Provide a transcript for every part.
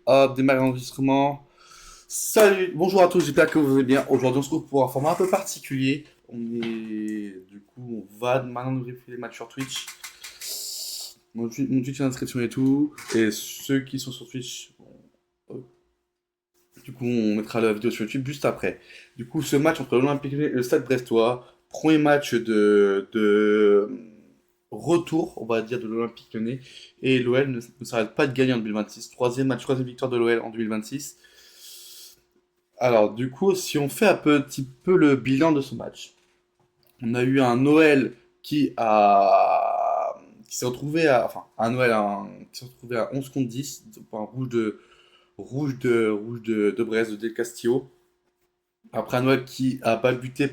Hop, démarrer l'enregistrement. Salut, bonjour à tous, j'espère que vous allez bien. Aujourd'hui, on se retrouve pour un format un peu particulier. On va maintenant nous vérifier les matchs sur Twitch. Mon Twitch est d'inscription et tout. Et ceux qui sont sur Twitch, bon, du coup, on mettra la vidéo sur YouTube juste après. Du coup, ce match entre l'Olympique Lyonnais et le Stade Brestois, premier match de retour, on va dire, de l'Olympique Lyonnais. Et l'OL ne s'arrête pas de gagner en 2026. Troisième match, troisième victoire de l'OL en 2026. Alors, du coup, si on fait un petit peu le bilan de ce match, on a eu un Noël qui s'est retrouvé à, enfin, un Noël qui s'est retrouvé à 11 contre 10, pour un rouge de Brest, de Del Castillo. Après un Noël qui a balbuté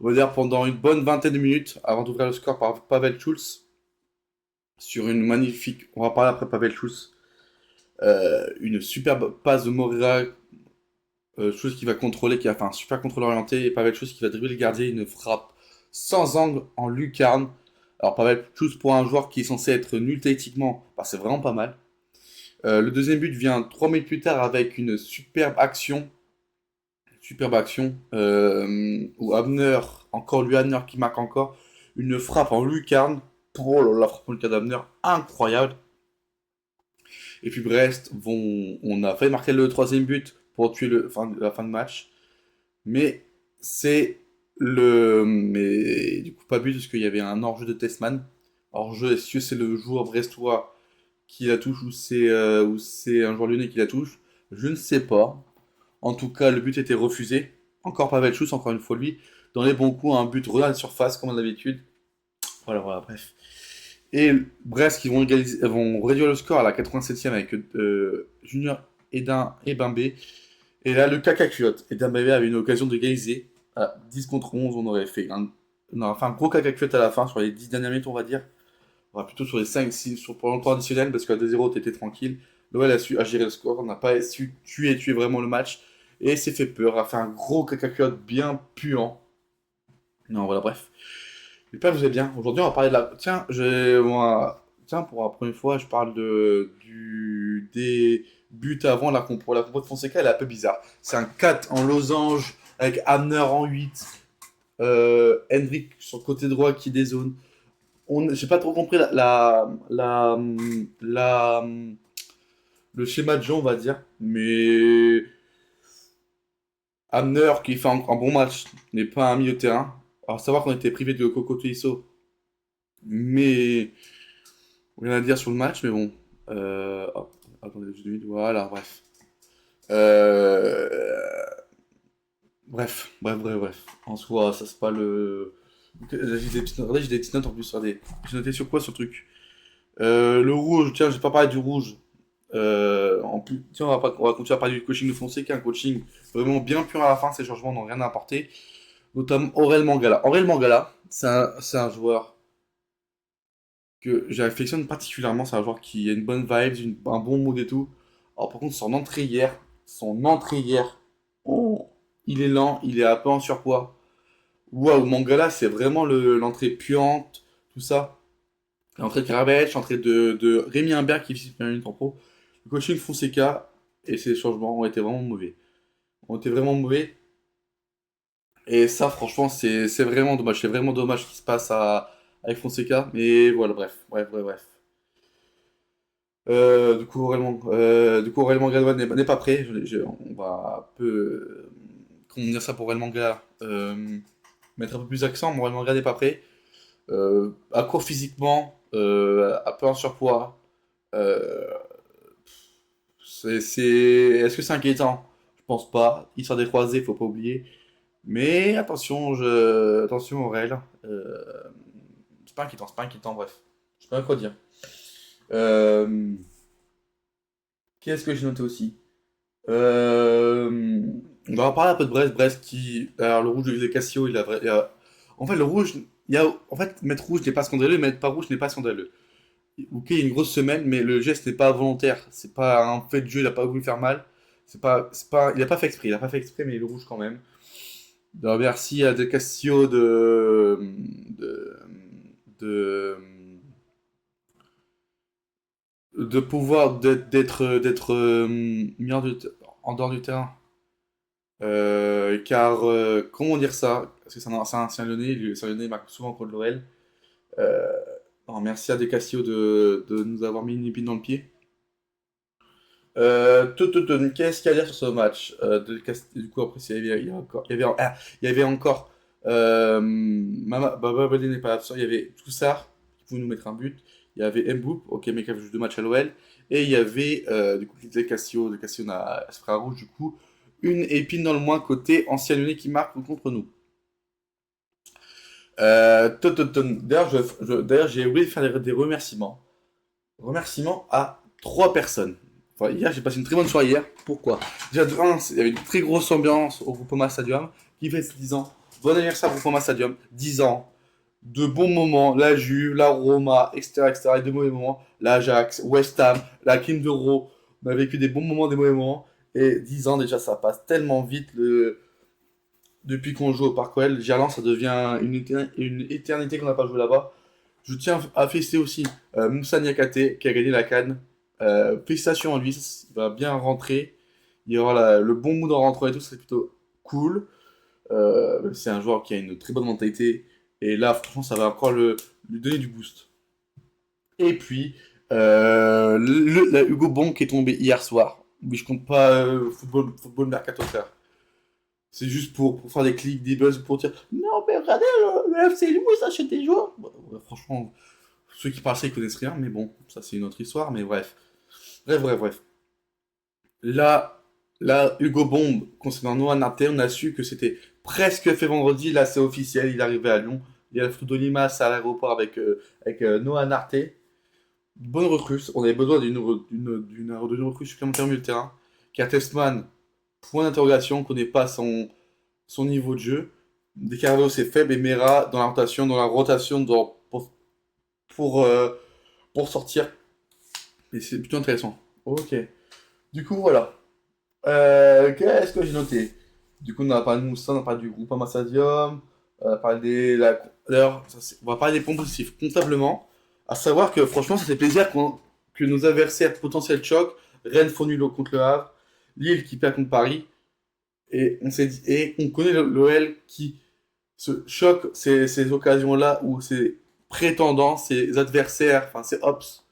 on va dire pendant une bonne vingtaine de minutes avant d'ouvrir le score par Pavel Schulz sur une magnifique, on va parler après Pavel Schulz, une superbe passe de Moreira, chose qui va contrôler, qui va faire un super contrôle orienté, et Pavel Schulz qui va dribbler le gardien, une frappe sans angle en lucarne. Alors Pavel Schulz pour un joueur qui est censé être nul tactiquement, bah, c'est vraiment pas mal. Le deuxième but vient 3 minutes plus tard avec une superbe action où Abner, encore lui Abner qui marque encore, une frappe en lucarne. Oh là là, la frappe en lucarne d'Abner, incroyable. Et puis on a failli marquer le troisième but pour tuer la fin de match. Mais mais du coup, pas but, parce qu'il y avait un hors-jeu de Testman. Hors-jeu, est-ce que c'est le joueur brestois qui la touche ou c'est un joueur lyonnais qui la touche? Je ne sais pas. En tout cas, le but était refusé. Encore Pavel Chus, encore une fois lui. Dans les bons coups, un but redonné de surface, comme d'habitude. Voilà, bref. Et Brest qui vont réduire le score à la 87e avec Junior Edin et Bembé. Et là, le caca culotte. Et Dembélé avait une occasion de égaliser. À 10 contre 11, on aurait fait un gros caca culotte à la fin, sur les 10 dernières minutes, on va dire. On va plutôt sur les 5, 6, pour l'emploi additionnel, parce qu'à 2-0, t'étais tranquille. L'OL a su gérer le score, on n'a pas su tuer vraiment le match. Et s'est fait peur, a fait un gros caca culotte bien puant. Non, voilà, bref. J'espère que vous allez bien. Aujourd'hui, on va parler de la. Tiens, pour la première fois, je parle des buts avant la compo de Fonseca, elle est un peu bizarre. C'est un 4 en losange avec Hamner en 8, Hendrik sur le côté droit qui dézone. J'ai pas trop compris la- le schéma de jeu, on va dire. Mais Hamner, qui fait un bon match, n'est pas un milieu de terrain. Alors, savoir qu'on était privé de Coco Tuisso, mais rien à dire sur le match, mais bon. Hop, attendez, juste 2 minutes. Voilà, bref. Euh, bref. En soi, ça c'est pas le. Regardez, j'ai des petites notes en plus. Regardez. J'ai noté sur quoi ce truc? Le rouge, tiens, j'ai pas parlé du rouge. En plus, tiens, on va continuer à parler du coaching de Fonseca, un coaching vraiment bien pur à la fin. Ces changements n'ont rien à apporter. Notamment Aurel Mangala. Aurel Mangala, c'est un joueur que j'affectionne particulièrement. C'est un joueur qui a une bonne vibe, un bon mood et tout. Alors, par contre, son entrée hier, oh, il est lent, il est un peu en surpoids. Waouh, Mangala, c'est vraiment l'entrée puante, tout ça. L'entrée de Karabec, l'entrée de Rémi Imbert qui fait une en pro. Le coaching Fonseca et ses changements ont été vraiment mauvais. Ont été vraiment mauvais. Et ça, franchement, c'est vraiment dommage. C'est vraiment dommage ce qui se passe avec Fonseca. Mais voilà, bref. Du coup, Aurel Mangala n'est pas prêt. On va un peu, comment dire ça pour Aurel Mangala, mettre un peu plus d'accent. Aurel Mangala n'est pas prêt. À court physiquement, un peu en surpoids. Euh, Est-ce que c'est inquiétant? Je pense pas. Histoire des croisés, faut pas oublier. Mais attention, attention Aurel. C'est pas inquiétant, bref. Je sais pas quoi dire. Euh, Qu'est-ce que j'ai noté aussi? Euh, on va parler un peu de Brest. Brest qui. Alors, le rouge de Cassio, en fait, le rouge. En fait, mettre rouge n'est pas scandaleux, mettre pas rouge n'est pas scandaleux. Ok, il y a une grosse semaine, mais le geste n'est pas volontaire. C'est pas un fait de jeu, il a pas voulu faire mal. Il a pas fait exprès, mais il est rouge quand même. Alors, merci à De Castillo de, de pouvoir d'être mis en dehors du terrain. Car, comment dire ça? Parce que c'est un ancien Lyonnais, lui, c'est un Lyonnais, il marque souvent contre l'OL. Euh, non, merci à De Castillo de nous avoir mis une épine dans le pied. Qu'est-ce qu'il y a à dire sur ce match? Du coup, après, il y avait encore, il y avait encore Baba Baldé n'est pas absent. Il y avait Toussard qui pouvait nous mettre un but. Il y avait Mboup, ok, mais qui avait juste deux matchs à l'OL. Et il y avait du coup De Castillo se fera rouge du coup. Une épine dans le moins côté ancien Lyonnais qui marque contre nous. D'ailleurs, d'ailleurs, j'ai oublié de faire des remerciements. Remerciements à trois personnes. Enfin, hier, j'ai passé une très bonne soirée hier. Pourquoi? Déjà, il y avait une très grosse ambiance au Groupama Stadium qui fait 10 ans. Bon anniversaire au Groupama Stadium, 10 ans. De bons moments, la Juve, la Roma, etc., etc., et de mauvais moments, l'Ajax, West Ham, la Kim de Ro. On a vécu des bons moments, des mauvais moments. Et 10 ans déjà, ça passe tellement vite. Depuis qu'on joue au Parc OL, Gerland, ça devient une éternité qu'on n'a pas joué là-bas. Je tiens à féliciter aussi Moussa Niakate qui a gagné la CAN. Félicitations à lui, il va bien rentrer. Il y aura le bon mood en rentrant et tout, c'est plutôt cool. C'est un joueur qui a une très bonne mentalité. Et là, franchement, ça va encore lui donner du boost. Et puis, la Hugo Bon qui est tombé hier soir. Mais je compte pas football mercato faire. C'est juste pour faire des clics, des buzz, pour dire non, mais regardez, le FC Limoux, ils achètent des joueurs. Bah, ouais, franchement, ceux qui parlent ça, ils connaissent rien, mais bon, ça c'est une autre histoire, mais bref. Bref. Là, Hugo Bombe, concernant Noah Narté, on a su que c'était presque fait vendredi, là c'est officiel, il est arrivé à Lyon. Il y a le Fruto Limas à l'aéroport avec Noah Narté. Bonne recrue, on avait besoin d'une recrue supplémentaire au milieu de terrain. Car Testman, point d'interrogation, on ne connaît pas son niveau de jeu. De Carvalho c'est faible et Mera dans la rotation pour, euh, pour sortir. Et c'est plutôt intéressant. Ok. Du coup, voilà. Qu'est-ce que j'ai noté? Du coup, on a parlé de Moussa, on a parlé du groupe Stadium, on a parlé d'ailleurs, on va parler des points positifs. Comptablement, à savoir que franchement, ça fait plaisir que nos adversaires potentiels choquent. Rennes font nul contre le Havre, Lille qui perd contre Paris, et on s'est dit, et on connaît l'OL qui se choque ces occasions-là où ces prétendants, ces adversaires, enfin ces Ops,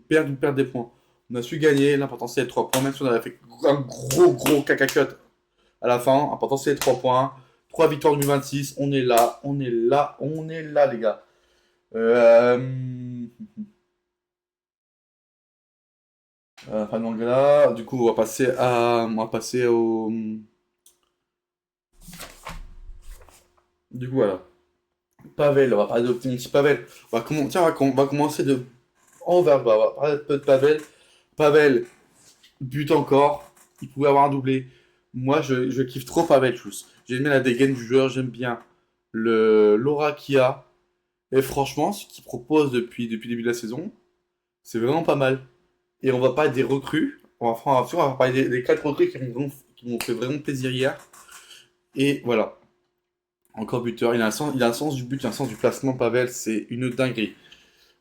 perdent des points. On a su gagner, l'important c'est les 3 points, même si on avait fait un gros caca cut à la fin, l'important c'est les 3 points. 3 victoires 2026, on est là les gars. Euh, enfin donc là, du coup on va passer au, du coup voilà. Pavel, on va parler de petit Pavel. On va commencer de on va parler un peu de Pavel. Pavel, but encore. Il pouvait avoir un doublé. Moi, je kiffe trop Pavel Chus. J'aime bien la dégaine du joueur, j'aime bien l'aura qu'il a. Et franchement, ce qu'il propose depuis le début de la saison, c'est vraiment pas mal. Et on va parler des recrues. On va parler des 4 recrues qui m'ont fait vraiment plaisir hier. Et voilà. Encore buteur. Il a un sens du but, il a un sens du placement, Pavel. C'est une dinguerie.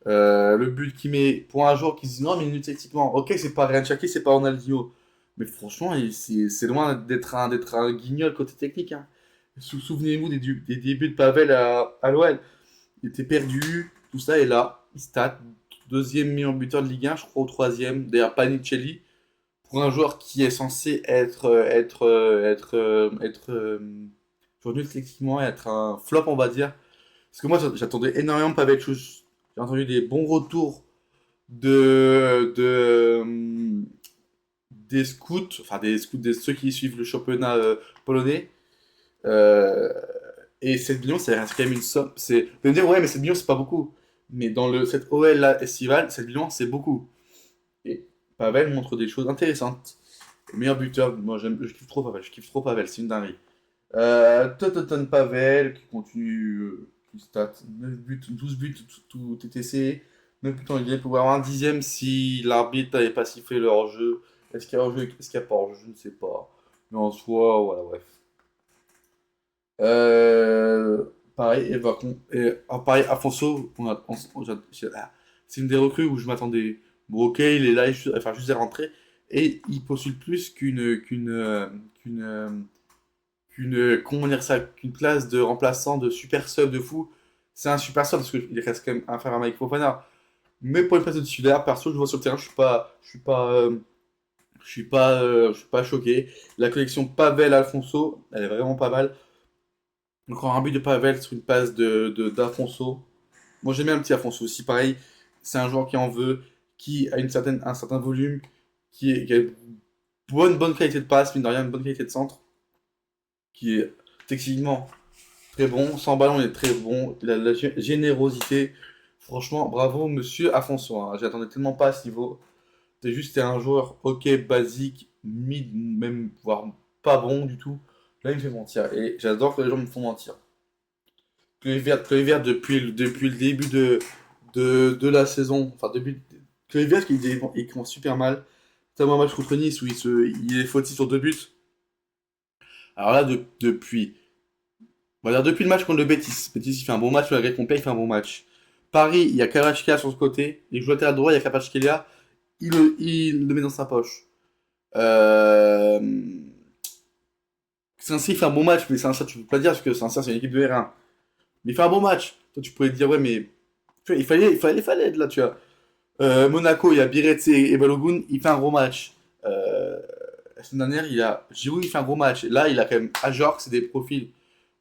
Le but qu'il met pour un joueur qui se dit non, mais techniquement, ok, c'est pas Ryan Cherki, c'est pas Ronaldinho. Mais franchement, c'est loin d'être un guignol côté technique. Hein. Souvenez-vous des débuts de Pavel à l'OL. Il était perdu, tout ça, et là, il stat deuxième meilleur buteur de Ligue 1, je crois, au troisième, derrière Panicelli, pour un joueur qui est censé revenu techniquement, être un flop, on va dire. Parce que moi, j'attendais énormément Pavel Chouch. J'ai entendu des bons retours de des scouts, enfin des scouts, ceux qui suivent le championnat polonais. Euh, et 7 millions, ça reste quand même une somme. Vous allez me dire, ouais, mais 7 millions, c'est pas beaucoup. Mais dans cette OL là, estivale, 7 millions, c'est beaucoup. Et Pavel montre des choses intéressantes. Le meilleur buteur, moi je kiffe trop Pavel, c'est une dinguerie. Tototon Pavel qui continue, qui stat 9 buts, 12 buts, tout TTC. 9 buts en Ligue 1, il pouvait avoir un dixième si l'arbitre n'avait pas sifflé le hors-jeu. Est-ce qu'il y a hors-jeu, est-ce qu'il n'y a pas hors-jeu, je ne sais pas. Mais en soi, voilà, bref. Pareil, pareil, Afonso, C'est une des recrues où je m'attendais. Bon, ok, il est là, enfin, juste à rentrer. Et il postule plus qu'une, comment dire ça, qu'une place de remplaçant, de super sub de fou. C'est un super sub parce qu'il reste quand même inférieur à Mike Fofana. Mais pour une place de titulaire, perso, je le vois sur le terrain, je suis pas choqué. La collection Pavel-Alfonso, elle est vraiment pas mal. Encore un but de Pavel sur une passe d'Alfonso. Moi j'aime bien un petit Alfonso aussi, pareil. C'est un joueur qui en veut, qui a un certain volume, qui a une bonne qualité de passe, mine de rien, une bonne qualité de centre, qui est techniquement très bon. Sans ballon, il est très bon. Il a de la générosité. Franchement, bravo, monsieur Afonso, hein. J'attendais tellement pas à ce niveau. T'es un joueur ok, basique, mid, même, voire pas bon du tout. Là, il me fait mentir. Et j'adore que les gens me font mentir. Kluivert depuis le début de la saison, enfin, Kluivert, il commence super mal. Notamment un match contre Nice où il est fautif sur 2 buts. Alors là, on va dire depuis le match contre le Betis. Betis, il fait un bon match, malgré qu'on paye, il fait un bon match. Paris, il y a Kvaratskhelia sur ce côté. Il joue à droit, il y a Kvaratskhelia. Il le met dans sa poche. Euh... Saint-Cyr fait un bon match, mais Saint-Cyr, tu peux pas dire parce que Saint-Cyr, c'est une équipe de R1. Mais il fait un bon match. Toi, tu pourrais te dire, ouais, mais tu vois, il fallait être là, tu vois. Monaco, il y a Biretse et Balogun, il fait un gros match. La semaine dernière, Giroud, il fait un gros match. Là, il a quand même Ajorc, c'est des profils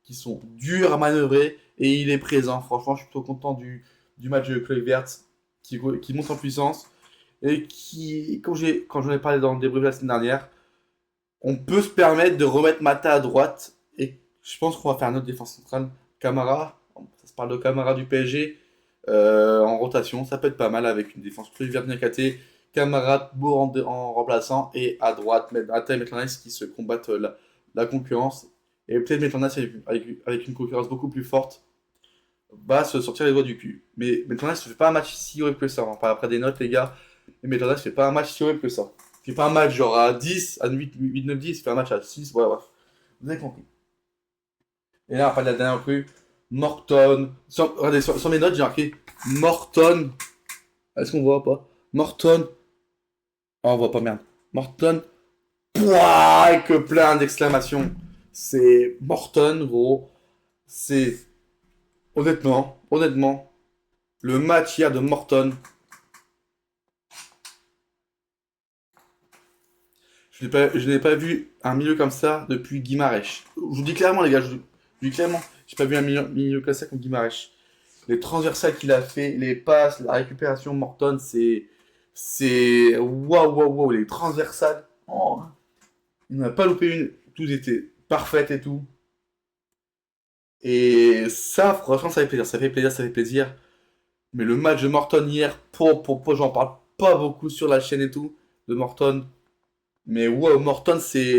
qui sont durs à manœuvrer et il est présent. Franchement, je suis plutôt content du match de Kluivert qui monte en puissance et qui, quand j'en ai parlé dans le débrief de la semaine dernière, on peut se permettre de remettre Mata à droite et je pense qu'on va faire un autre défense centrale. Camara, ça se parle de Camara du PSG en rotation, ça peut être pas mal avec une défense plus bien catée. Camara, Bourg en remplaçant et à droite, Mata et Maitland qui se combattent la concurrence. Et peut-être Maitland avec une concurrence beaucoup plus forte va se sortir les doigts du cul. Mais Maitland ne fait pas un match si horrible que ça. On parle après des notes, les gars. Mais Maitland ne fait pas un match si horrible que ça. Il fait pas un match genre à 10, à 8 9, 10, il fait un match à 6, ouais, bref. Vous avez compris. Et là, après la dernière recrue, Morton. Regardez, sur mes notes, j'ai marqué Morton. Est-ce qu'on voit pas? Morton. Oh, on voit pas, merde. Morton. Pouah, avec plein d'exclamations. C'est Morton, gros. C'est. Honnêtement, le match hier de Morton, je n'ai pas vu un milieu comme ça depuis Guimarães. Je vous dis clairement, les gars, je vous dis clairement, j'ai pas vu un milieu comme ça comme Guimarães. Les transversales qu'il a fait, les passes, la récupération, Morton, c'est waouh, waouh, waouh, les transversales. Oh, il n'a pas loupé une, tout était parfait et tout. Et ça, franchement, ça fait plaisir, ça fait plaisir, ça fait plaisir. Mais le match de Morton hier, j'en parle pas beaucoup sur la chaîne et tout, de Morton. Mais wow, Morton, c'est.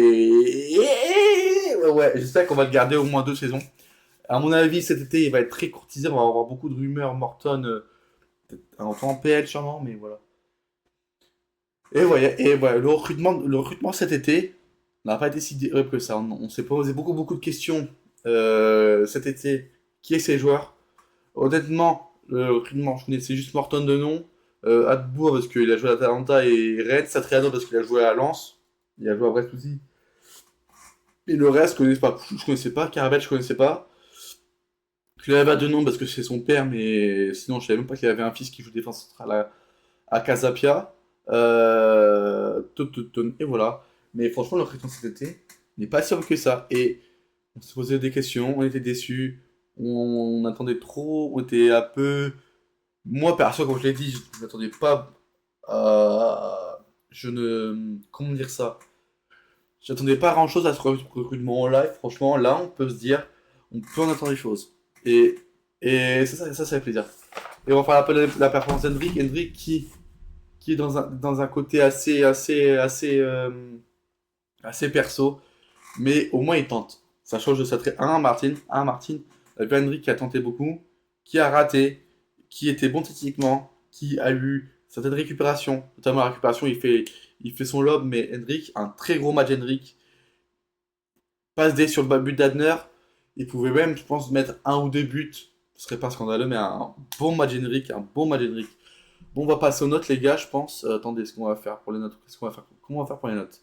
Ouais, ouais, j'espère qu'on va le garder au moins 2 saisons. À mon avis, cet été, il va être très courtisé. On va avoir beaucoup de rumeurs. Morton, peut-être en PL sûrement, mais voilà. Et voilà, le recrutement cet été n'a pas été si horrible que ça. On s'est posé beaucoup de questions cet été. Qui est ces joueurs? Honnêtement, le recrutement, je connaissais juste Morton de nom. Adbour parce qu'il a joué à Atalanta et Rennes. Satriano parce qu'il a joué à Lens. Il a joué à Brest aussi. Et le reste, je connaissais pas. Carabel, je connaissais pas. Cleva de nom parce que c'est son père, mais sinon, je savais même pas qu'il avait un fils qui joue défense centrale à Casapia. Et voilà. Mais franchement, le recrutement cet été n'est pas si sûr que ça. Et on se posait des questions, on était déçus, on attendait trop, on était un peu. Moi, perso, comme je l'ai dit, je ne m'attendais pas à. Je ne. Comment dire ça? J'attendais pas grand chose à ce recrutement en live. Franchement, là, on peut se dire, on peut en attendre des choses. Et, et ça fait plaisir. Et on va faire la performance d'Hendrick. Hendrick qui est dans un côté assez perso. Mais au moins, il tente. Ça change de sa trait. Martin. Hendrick qui a tenté beaucoup, qui a raté, qui était bon techniquement, qui a eu certaines récupérations. Notamment la récupération, il fait son lob, mais Hendrick, un très gros match Hendrick. Passe D sur le but d'Adner. Il pouvait même, je pense, mettre un ou deux buts. Ce serait pas scandaleux, mais un bon match Henrik. Un bon match Henrik. Bon, on va passer aux notes, les gars, je pense. Attendez, ce qu'on va faire pour les notes? Qu'est-ce qu'on va faire? Comment on va faire pour les notes?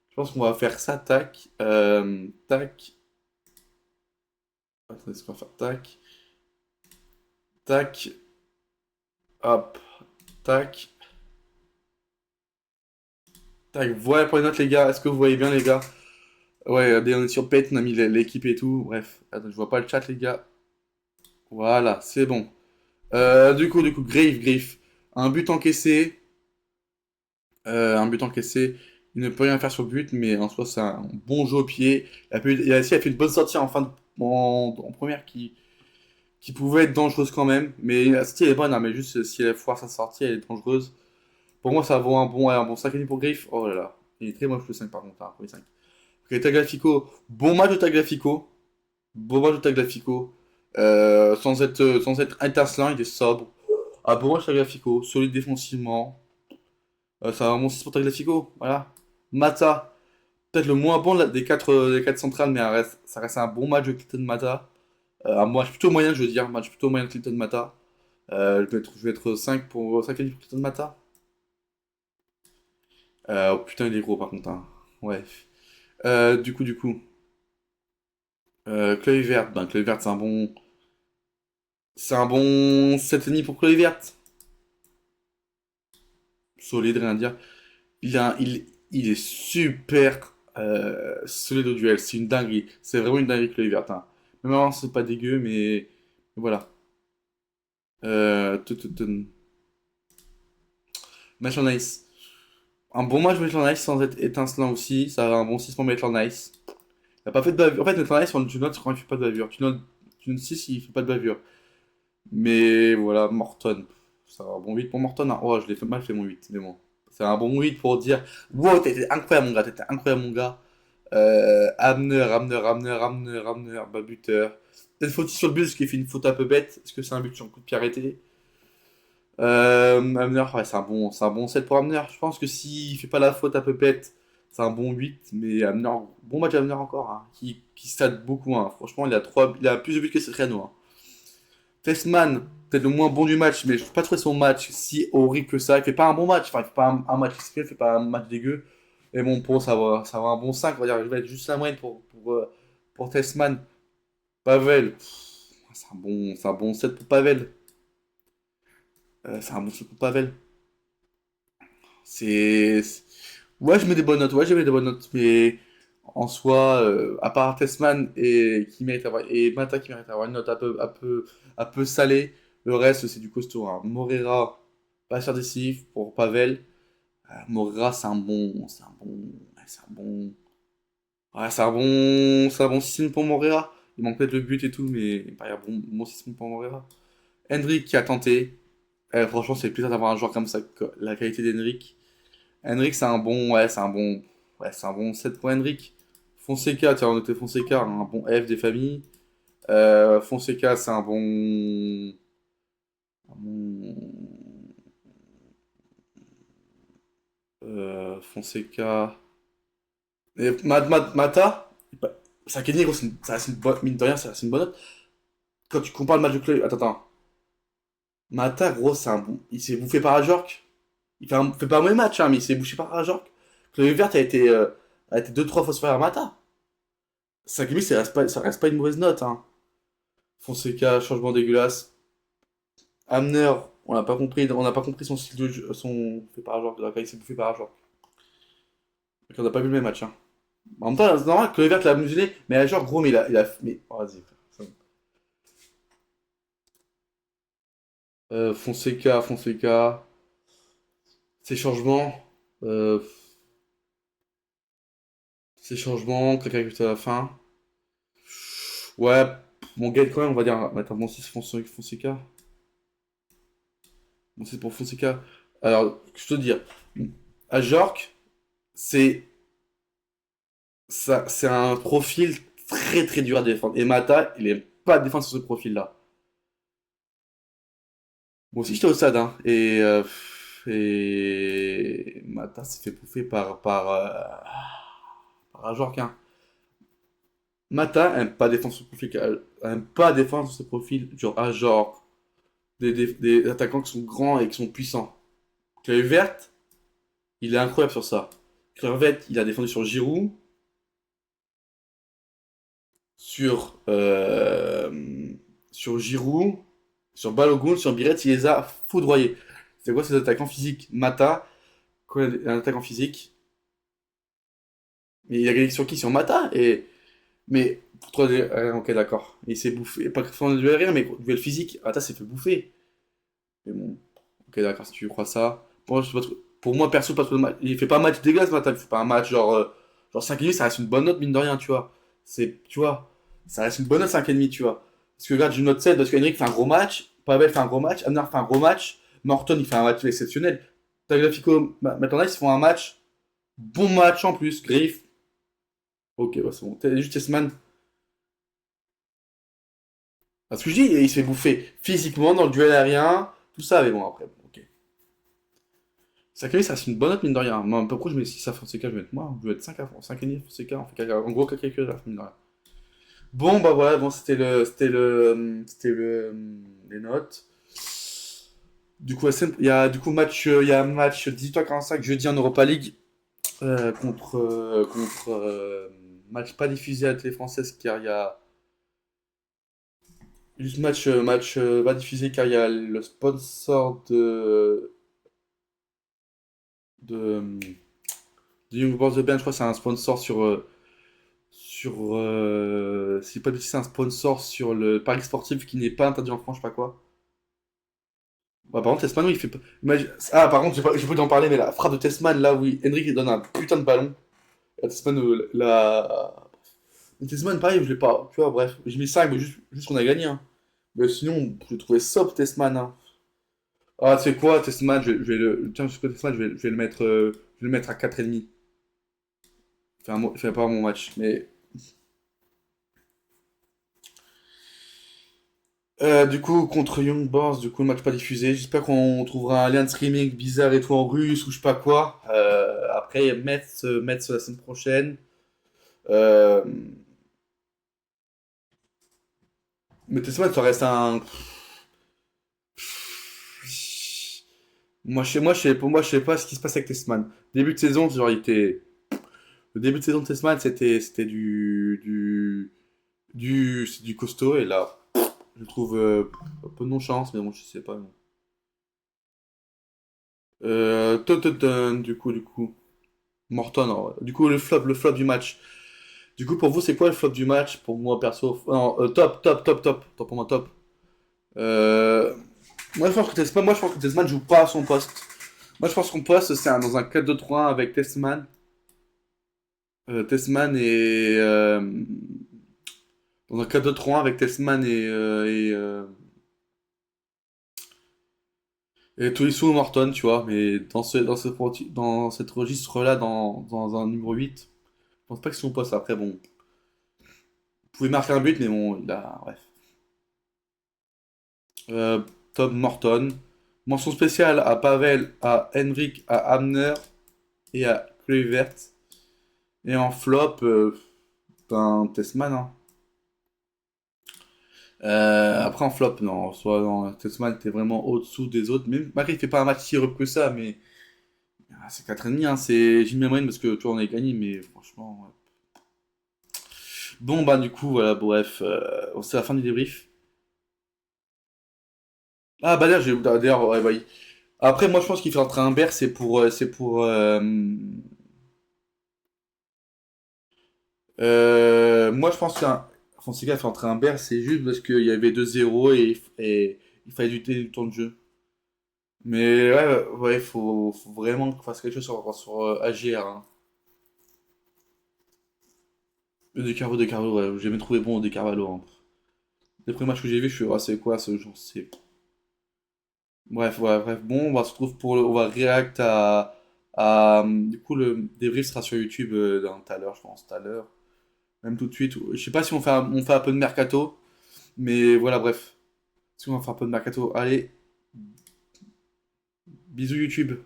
Je pense qu'on va faire ça, tac. Tac. Attendez, ce qu'on va faire? Tac. Tac. Hop. Tac. Tac. Voilà pour les notes, les gars. Est-ce que vous voyez bien, les gars? Ouais, regardez, on est sur Pet, on a mis l'équipe et tout. Bref. Attends, je vois pas le chat, les gars. Voilà, c'est bon. Du coup, Grave. Un but encaissé. Un but encaissé. Il ne peut rien faire sur le but, mais en soi, c'est un bon jeu au pied. Il a fait une bonne sortie en première qui pouvait être dangereuse quand même. Mais la sortie elle est bonne, hein, mais juste si elle foire sa sortie, elle est dangereuse. Pour moi, ça vaut un bon 5,5 pour Griff. Oh là là. Il est très moche le 5 par contre, hein, pour les 5. Ok, Tagliafico. Bon match de Tagliafico. Bon match de Tagliafico. Sans être étincelant, il est sobre. Ah, bon match de Tagliafico. Solide défensivement. Ça va un bon 6 pour Tagliafico. Voilà. Mata. Peut-être le moins bon des quatre centrales, mais ça reste un bon match de Clinton Mata. Un match plutôt moyen, je veux dire. Un match plutôt moyen de Clinton Mata. Je vais être 5 pour Clinton Mata. Oh putain, il est gros par contre, hein. Ouais. Du coup. Chloé Verte. Ben, Chloé Verte, c'est un bon. C'est un bon 7,5 pour Chloé Verte. Solide, rien à dire. Il est super solide au duel. C'est une dinguerie. C'est vraiment une dinguerie, Chloé Verte, hein. Même avant, c'est pas dégueu, mais voilà. Tout. Maitland Nice. Un bon match Maitland Nice sans être étincelant aussi. Ça a un bon 6 pour Maitland Nice. Il a pas fait de bavure. En fait, Maitland Nice, tu notes quand il fait pas de bavure. Tu notes 6, il fait pas de bavure. Mais voilà, Morton. Ça va un bon 8 pour Morton, hein. Oh, je l'ai mal fait mon 8, mais bon. C'est un bon 8 pour dire wow, t'étais incroyable, mon gars. T'étais incroyable, mon gars. Hamner, bah, buteur. Peut-être faute sur le but, parce qu'il fait une faute un peu bête. Est-ce que c'est un but sur un coup de pied arrêté? Hamner, ouais, c'est un bon 7 pour Hamner. Je pense que s'il fait pas la faute un peu bête, c'est un bon 8. Mais Hamner, bon match Hamner encore, hein, qui stade beaucoup, hein. Franchement, il a plus de buts que Serrano, hein. Testman, peut-être le moins bon du match, mais je ne pas trouvé son match si horrible que ça. Il fait pas un bon match, enfin, il fait pas un match exceptionnel, il fait pas un match dégueu. Et bon, pour ça va un bon 5, on va dire, il va être juste la moyenne pour Testman. Pavel, c'est un bon 7 pour Pavel. C'est un bon 7 pour Pavel. C'est. Ouais, je mets des bonnes notes, ouais, j'ai mis des bonnes notes, mais en soi, à part Testman et Mata qui mérite d'avoir une note un peu salée, le reste c'est du costaud, hein. Morera, pas sur décisif pour Pavel. Morera, c'est un bon 6 pour Morera. Il manque peut-être le but et tout, mais pas un bon 6 pour Morera. Hendrik qui a tenté. Franchement, c'est plaisir d'avoir un joueur comme ça, la qualité d'Hendrik. Henrik, c'est un bon 7 pour Henrik. Fonseca, tiens, on noté Fonseca, un bon F des familles. Fonseca, c'est Fonseca. Et Mata, Sakeni, gros, ça reste une bonne, mine de rien, ça reste une bonne note. Quand tu compares le match de Club. Attends. Mata, gros, c'est un bon. Il s'est bouffé par Ajorc. Il fait pas un mauvais match, hein, mais il s'est bouffé par Ajorc. Club Vert a été 2-3 fois supérieur à Mata. Sakemi, ça reste pas une mauvaise note, hein. Fonseca, changement dégueulasse. Hamner, on n'a pas compris son style de jeu, son fait par joueur, quand il s'est bouffé par joueur. On n'a pas vu le même match, hein. En même temps, c'est normal que Levert l'a muselé, mais à genre, gros, mais mais, oh, vas-y, frère, c'est bon. Fonseca, ses changements, euh, quelqu'un qui est à la fin. Ouais, mon gars, quand même, on va dire, attends, bon 6 Fonseca. Bon 6 pour Fonseca. Alors, je te dire, à Jork, c'est c'est un profil très très dur à défendre. Et Mata, il est pas à défendre sur ce profil-là. Moi aussi, j'étais au stade, hein. Et Mata s'est fait bouffer par un joueur qu'un. Mata aime pas défendre sur ce profil, aime pas défendre sur ce profil, genre, genre des attaquants qui sont grands et qui sont puissants. Kluivert, il est incroyable sur ça. Kluivert, il a défendu sur Giroud, sur, sur Giroud, sur Balogun, sur Biret, il les a foudroyés. C'est quoi ces attaquants physiques? Mata, quoi, un attaquant physique. Mais il a gagné sur qui? Sur Mata? Mais, pour toi, ok, d'accord. Il s'est bouffé, pas que duel rien, mais duel physique. Mata s'est fait bouffer. Mais bon, ok, d'accord, si tu crois ça. Pour moi, perso, pas trop de match. Il fait pas un match dégueulasse, Mata. Il fait pas un match genre 5,5, ça reste une bonne note, mine de rien, tu vois. Tu vois, ça reste une bonne note 5,5, tu vois. Parce que regarde, j'ai une note 7 parce qu'Henrik fait un gros match, Pavel fait un gros match, Amner fait un gros match, Morton, il fait un match exceptionnel. Tagliafico, maintenant, ils font un match, bon match en plus, Griff. Ok, bah, c'est bon. T'as juste Tessman. Parce que je dis, il se fait bouffer physiquement dans le duel aérien, tout ça, mais bon, après, bon, ok. Sakali, ça c'est une bonne note, mine de rien. Moi, pourquoi je mets 6 à Fonseca, je vais mettre moi, je vais mettre 5 à 5,5 à Fonseca, en gros, calcul là, mine de rien. Bon, bah voilà, bon, les notes. Du coup, il y a du coup match, il y a un match 18h45 jeudi en Europa League match pas diffusé à la télé française car il y a juste match pas diffusé car il y a le sponsor de Young Boys de Bern, je crois que c'est un sponsor si pas de bêtises, c'est un sponsor sur le Paris sportif qui n'est pas interdit en France, je sais pas quoi. Bah, par contre, Tessman, oui, il fait pas. Ah, par contre, j'ai pas dû en parler, mais la frappe de Tessman, là, oui, Henrik il donne un putain de ballon. La Tessman, Tessman, pareil, je l'ai pas. Tu vois, bref, j'ai mis 5 mais juste qu'on a gagné. Hein. Mais sinon, je le trouvais sop, Tessman. Hein. Ah, tu sais quoi, Tessman, je vais le. Tiens, je sais pas, Tessman, je vais le mettre, je vais le mettre à 4,5. Il fait pas mon match. Mais du coup, contre Young Boys, du coup, le match pas diffusé. J'espère qu'on trouvera un lien de streaming bizarre et tout en russe ou je sais pas quoi. Après, Metz la semaine prochaine. Euh, mais Tessman, ça reste un. Pour moi, je sais pas ce qui se passe avec Tessman. Début de saison, genre, il était. Le début de saison de Tessman, c'était c'est du costaud. Et là, je trouve un peu de non-chance, mais bon, je sais pas. Non. Du coup. Morton, non. Du coup, le flop du match. Du coup, pour vous, c'est quoi le flop du match? Pour moi, perso. Non, top. Top pour moi, top. Euh, moi, je pense que Tessman joue pas à son poste. Moi, je pense qu'on poste, dans un 4-2-3-1 avec Tessman. Tessman dans un 4-2-3-1 avec Tessman et Tolisso ou Morton, tu vois. Mais dans cette registre-là, dans un numéro 8, je pense pas que c'est son poste. Après, bon, vous pouvez marquer un but, mais bon, bref. Euh, Tom Morton. Mention spéciale à Pavel, à Henrik, à Hamner et à Kluivert. Et en flop, ben, Tessman. Hein. Après en flop, non, soit non, Tessman était vraiment au-dessous des autres. Même malgré il fait pas un match si heureux que ça, mais c'est 4,5, hein, j'ai mis la moyenne parce que tu vois, on a gagné, mais franchement. Ouais. Bon, bah du coup, voilà, bref, c'est la fin du débrief. Ah, bah d'ailleurs, ouais, bah, après, moi je pense qu'il fait entrer un Berre, moi je pense qu'un Fonseca fait entrer un Berre, c'est juste parce qu'il y avait 2-0 et il fallait du temps de jeu. Mais ouais, faut vraiment qu'on fasse quelque chose sur AGR. Hein. De Carvalho, ouais, j'ai jamais trouvé bon De Carvalho. Hein. Les premiers matchs que j'ai vus, je suis, ah, c'est quoi ce genre, c'est. Bref, ouais, bref, bon, on va se retrouver on va react du coup, le débrief sera sur YouTube dans tout à l'heure, je pense, tout à l'heure. Même tout de suite. Je sais pas si on fait un peu de mercato, mais voilà, bref. Si on va faire un peu de mercato, allez, bisous YouTube.